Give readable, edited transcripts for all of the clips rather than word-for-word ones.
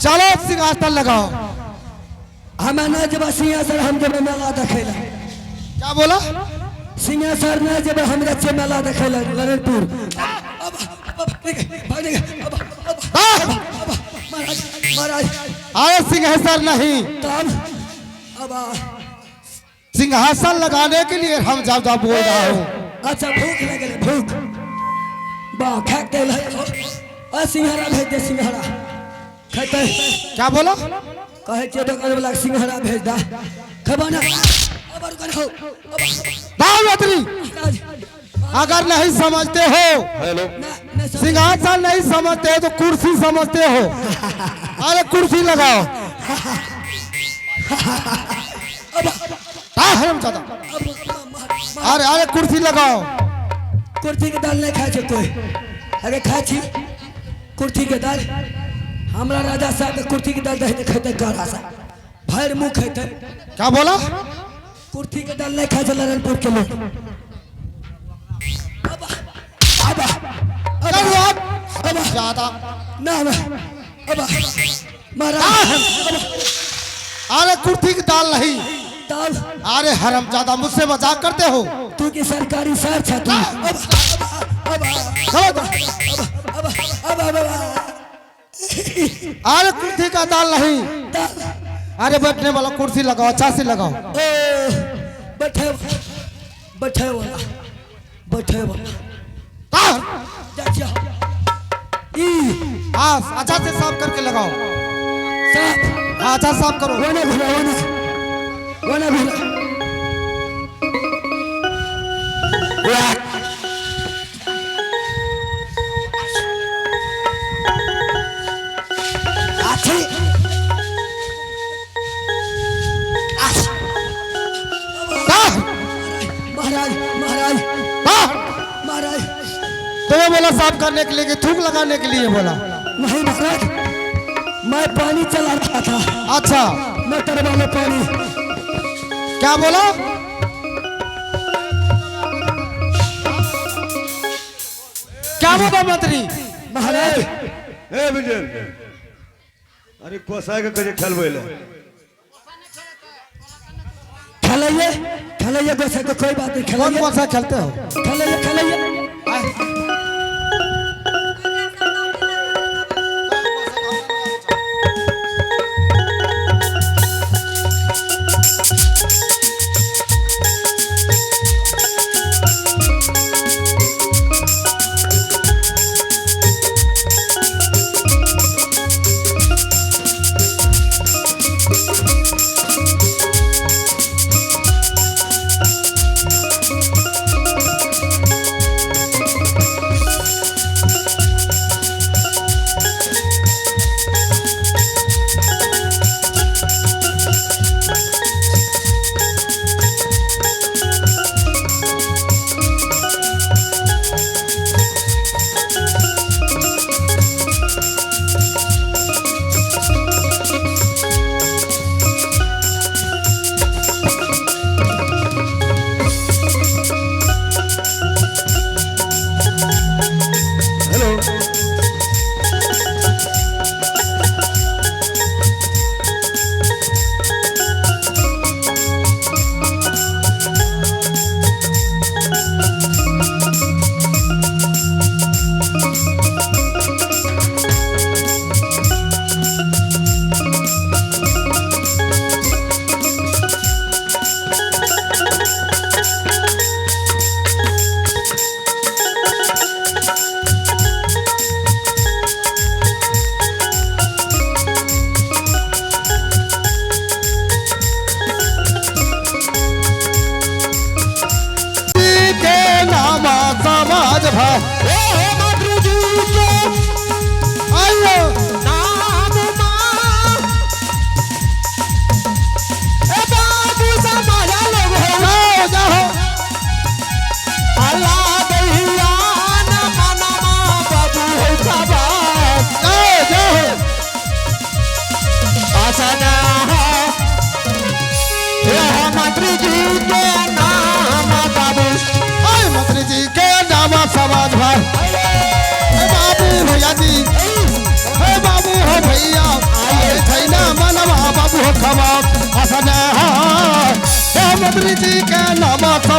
चलो सिंहासन लगाओ। हमें न जब सिंहासन हम जब मेला देखेला। क्या बोला? सिंहासन न जब हम रचे मेला देखेला ललितपुर। महाराज आए सिंहासन नहीं, अब सिंहासन लगाने के लिए हम जब जब बोल रहा हूँ। अच्छा भूख लगे भूख बा खा के सिंघाड़ा भेज दे सिंघाड़ा खेते। क्या बोला? कहे छे दुकान वाला सिंघाड़ा भेज दा खबाना अगर नहीं समझते हो, सिंहासन नहीं समझते हो तो कुर्सी समझते हो। अरे कुर्सी लगाओ। अरे अरे कुर्सी लगाओ। कुर्सी के दाल नहीं खाए कोई। अरे खाए छी कुर्सी के दाल। हमरा राजा साहब के कुर्सी के दाल दही खेते गड़ा सा भर मुंह खेते। क्या बोला? कुर्सी के दाल नहीं खाए ललितपुर के लोग। ज्यादा ना महाराज अरे कुर्सी की दाल नहीं। दाल अरे हरामजादा मुझसे मजाक करते हो? तू की सरकारी सर छा तू। अरे कुर्सी का दाल नहीं। अरे बैठने वाला कुर्सी लगाओ, अच्छा से लगाओ। बैठे बैठे वाला बैठे वाला अच्छा से साफ करके लगाओ। साफ अच्छा साफ करो। वना भूला वना भूला महाराज महाराज महाराज तुम्हें बोला साफ करने के लिए कि थूक लगाने के लिए बोला? नहीं महाराज मैं पानी चला रहा था। अच्छा मैं तरवा में पानी। क्या बोला? क्या बोला मंत्री? महाराज ए विजय अरे कोसाय का कजे खेल बोले खेलाइए खेलाइए वैसे तो कोई बात नहीं। कौन खेलाइए कौन सा खेलते हो? खेलाइए खेलाइए।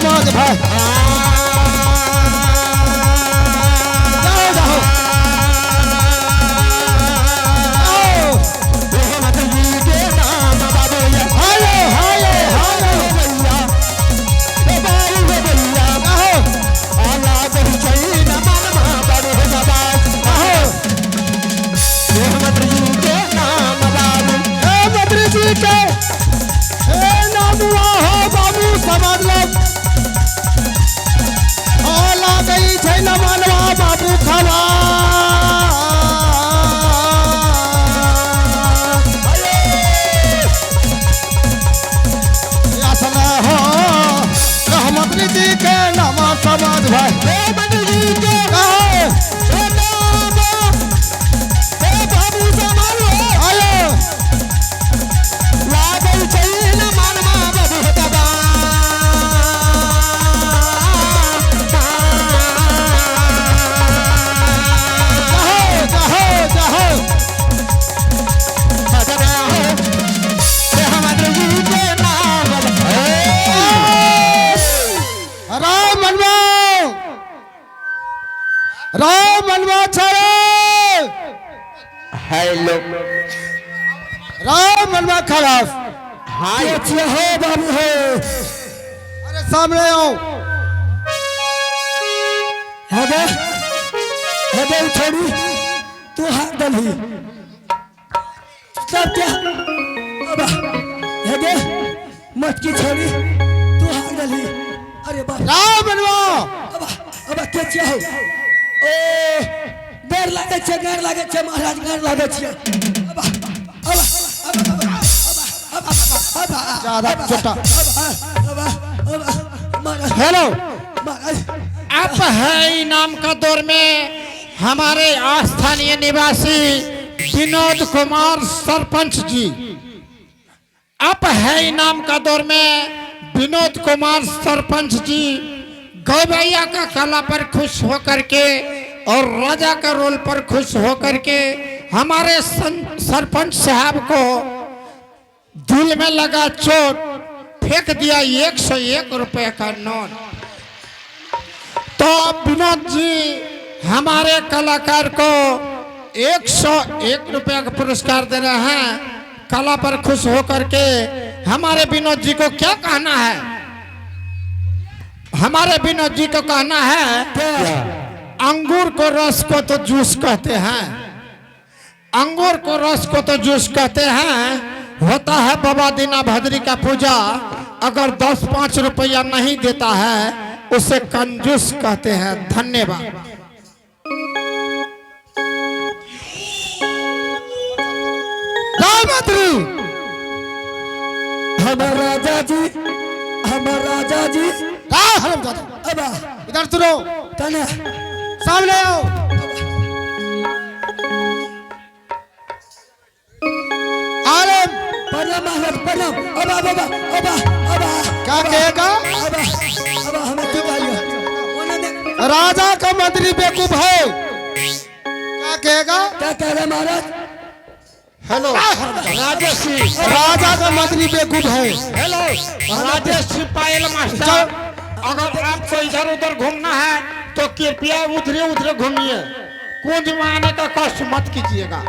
समाज भाई जाओ जाओ हालो हालो हालो बाबू समाज लोग ला गई छै न मानवा बाबू खबा रहमत जी के नामा समाज भाई राम मनवा छड़े हेलो राम मनवा खराब हाय हो बाबू हो अरे सामने आओ हे छोड़ी तू हाथ दली सब क्या अब हे मत की छोड़ी तू हाथ दली अरे बाप राम मनवा अब के चाहो ओ डर लागे छे महाराज डर लागे छे ज्यादा छोटा महाराज हेलो अब है इनाम का दौर में हमारे स्थानीय निवासी विनोद कुमार सरपंच जी। अब है इनाम का दौर में विनोद कुमार सरपंच जी गौरैया का कला पर खुश होकर के और राजा का रोल पर खुश होकर के हमारे सरपंच साहब को दिल में लगा चोट फेंक दिया 101 रुपए का नोट। तो विनोद जी हमारे कलाकार को 101 रुपए का पुरस्कार दे रहे हैं। कला पर खुश होकर के हमारे विनोद जी को क्या कहना है? हमारे विनोद जी को कहना है अंगूर को रस को तो जूस कहते हैं, अंगूर को रस को तो जूस कहते हैं। होता है बाबा दीना भद्री का पूजा, अगर 10-5 रुपया नहीं देता है उसे कंजूस कहते हैं। धन्यवाद। हमारा राजा जी अब इधर सुनो तना सामने आओ। अरे प्रणाम महाराज प्रणाम। अब क्या कहेगा? अब हमें क्यों चाहिए? राजा का मंत्री बेवकूफ है, क्या कहेगा? क्या कह रहे महाराज? हेलो राजेश जी। राजा का मंत्री बेवकूफ है। हेलो राजेश जी पायल मास्टर, अगर आपको इधर उधर घूमना है तो कृपया उधर घूमिए, कुंज में आने का कष्ट मत कीजिएगा।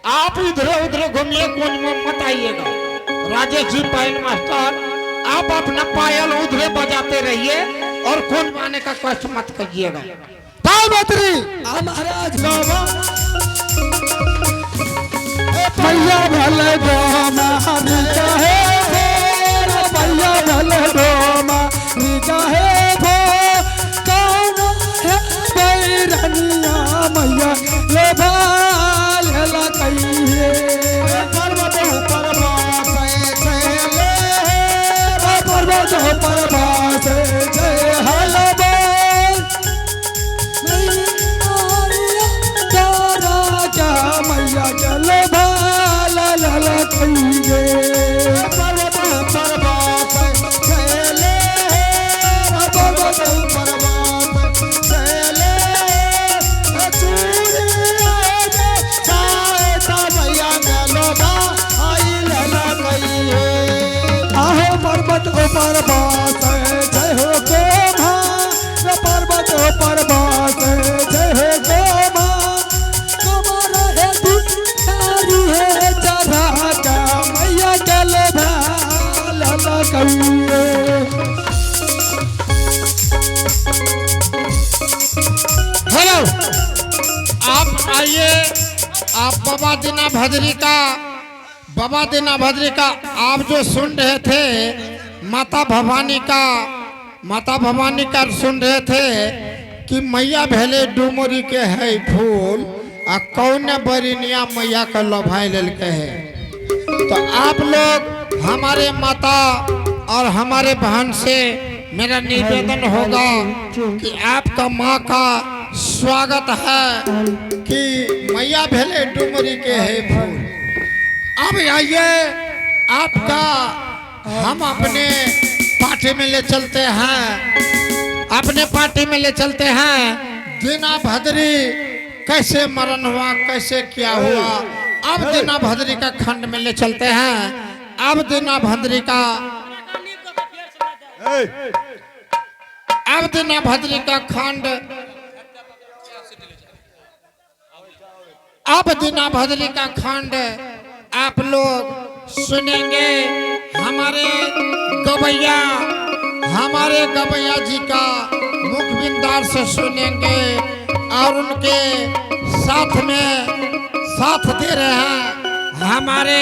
आप इधर उधर घूमिए, कुंज में मत आइएगा। राजेश जी पायल मास्टर, आप अपना पायल उधर बजाते रहिए और कुंज में आने का कष्ट मत कीजिएगा। मंत्री महाराज भैया भले गोमा चाहे भैया भले गोमा चाहे भो कौन है बैरनिया मैया ले भाल हला कहिए पर्वत ऊपर बासे चले पर्वत ऊपर बासे जय हला मैया चले पर्वत ऊपर बात जय हो आप बाबा दीना भद्री का आप जो सुन रहे थे, माता भवानी का सुन रहे थे कि मैया भेले डुमरी के है फूल आ कौन बरिनिया मैया का लोभाई लेल के है। तो आप लोग हमारे माता और हमारे बहन से मेरा निवेदन होगा कि आपका माँ का स्वागत है कि मैया भेले डुमरी के है फूल। अब आइए आपका हम अपने पार्टी में ले चलते हैं, दीना भद्री कैसे मरण हुआ, कैसे क्या हुआ। अब दीना भद्री का खंड में ले चलते हैं। अब दीना भद्री का खंड आप लोग सुनेंगे। हमारे गवैया जी का मुख बिंदार से सुनेंगे और उनके साथ दे रहे हैं हमारे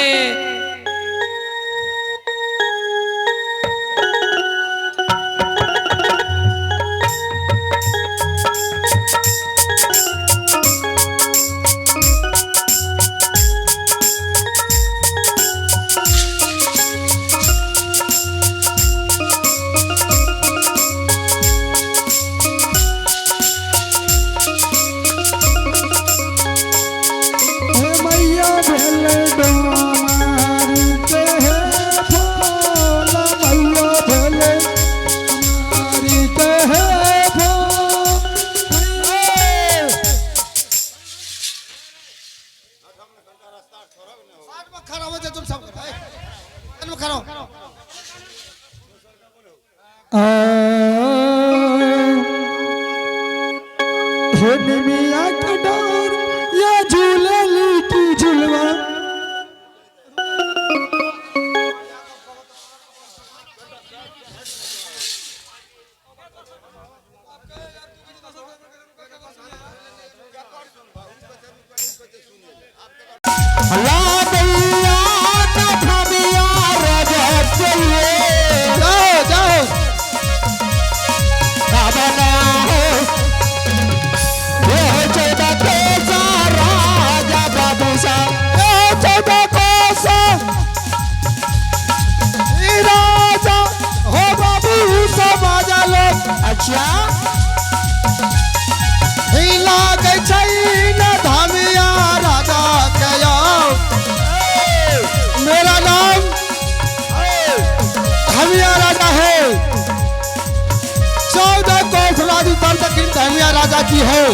मिया का डोर या झूले की झुलवा मेरा नाम धमिया राजा है। 14 कोस राजू दर्द की धमिया राजा की है।